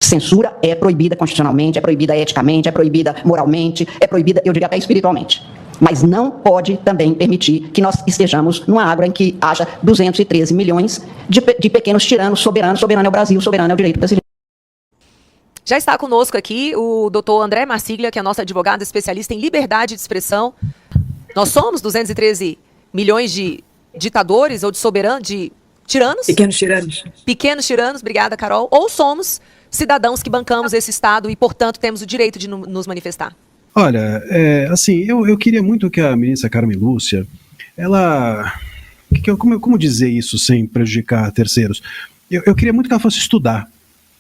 Censura é proibida constitucionalmente, é proibida eticamente, é proibida moralmente, é proibida, eu diria até espiritualmente. Mas não pode também permitir que nós estejamos numa água em que haja 213 milhões de pequenos tiranos soberanos. Soberano é o Brasil, soberano é o direito brasileiro. Já está conosco aqui o doutor André Marsiglia, que é nosso advogado especialista em liberdade de expressão. Nós somos 213 milhões de ditadores ou de soberanos, de tiranos? Pequenos tiranos. Pequenos tiranos, obrigada, Carol. Ou somos cidadãos que bancamos esse Estado e, portanto, temos o direito de nos manifestar? Olha, assim, eu queria muito que a ministra Carmen Lúcia, ela... Como dizer isso sem prejudicar terceiros? Eu queria muito que ela fosse estudar,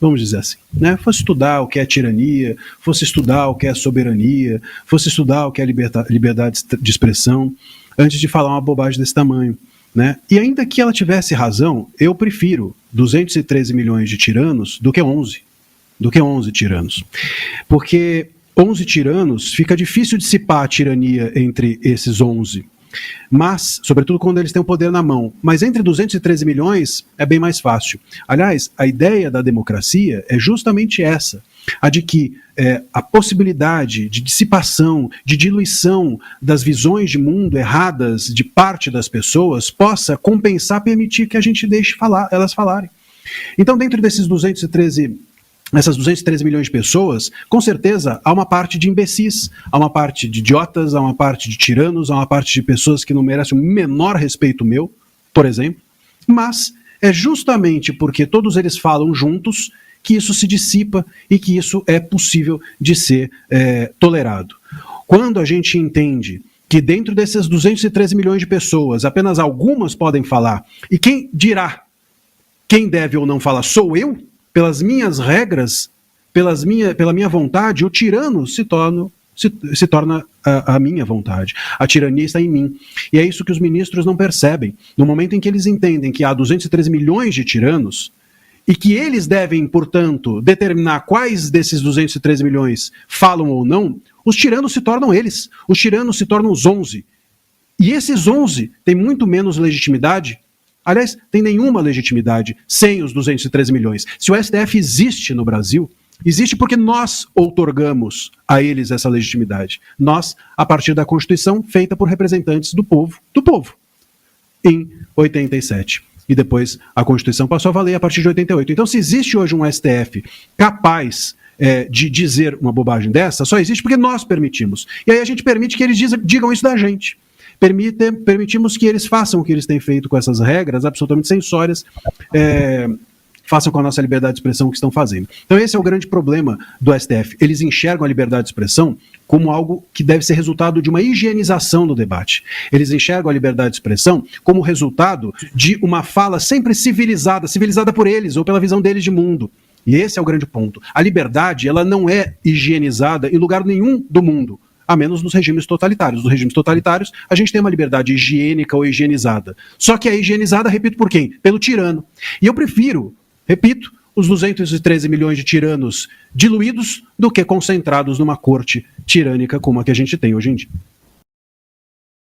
vamos dizer assim, né? Fosse estudar o que é tirania, fosse estudar o que é soberania, fosse estudar o que é liberdade de expressão, antes de falar uma bobagem desse tamanho, né? E ainda que ela tivesse razão, eu prefiro 213 milhões de tiranos do que 11 tiranos. Porque 11 tiranos, fica difícil dissipar a tirania entre esses 11. Mas, sobretudo quando eles têm o poder na mão. Mas entre 213 milhões é bem mais fácil. Aliás, a ideia da democracia é justamente essa, a de que a possibilidade de dissipação, de diluição das visões de mundo erradas de parte das pessoas possa compensar, permitir que a gente deixe elas falarem. Então, dentro desses essas 213 milhões de pessoas, com certeza há uma parte de imbecis, há uma parte de idiotas, há uma parte de tiranos, há uma parte de pessoas que não merecem o menor respeito meu, por exemplo, mas é justamente porque todos eles falam juntos que isso se dissipa e que isso é possível de ser tolerado. Quando a gente entende que dentro desses 213 milhões de pessoas, apenas algumas podem falar, e quem dirá quem deve ou não falar sou eu, pelas minhas regras, pela minha vontade, o tirano se torna a minha vontade. A tirania está em mim. E é isso que os ministros não percebem. No momento em que eles entendem que há 213 milhões de tiranos, e que eles devem, portanto, determinar quais desses 213 milhões falam ou não, os tiranos se tornam eles. Os tiranos se tornam os 11. E esses 11 têm muito menos legitimidade. Aliás, tem nenhuma legitimidade sem os 213 milhões. Se o STF existe no Brasil, existe porque nós outorgamos a eles essa legitimidade. Nós, a partir da Constituição, feita por representantes do povo, em 87. E depois a Constituição passou a valer a partir de 88. Então, se existe hoje um STF capaz de dizer uma bobagem dessa, só existe porque nós permitimos. E aí a gente permite que eles digam isso da gente. Permitimos que eles façam o que eles têm feito com essas regras absolutamente censórias, façam com a nossa liberdade de expressão o que estão fazendo. Então esse é o grande problema do STF. Eles enxergam a liberdade de expressão como algo que deve ser resultado de uma higienização do debate. Eles enxergam a liberdade de expressão como resultado de uma fala sempre civilizada por eles ou pela visão deles de mundo. E esse é o grande ponto. A liberdade, ela não é higienizada em lugar nenhum do mundo, a menos nos regimes totalitários. Nos regimes totalitários, a gente tem uma liberdade higiênica ou higienizada. Só que é higienizada, repito, por quem? Pelo tirano. E eu prefiro, repito, os 213 milhões de tiranos diluídos do que concentrados numa corte tirânica como a que a gente tem hoje em dia.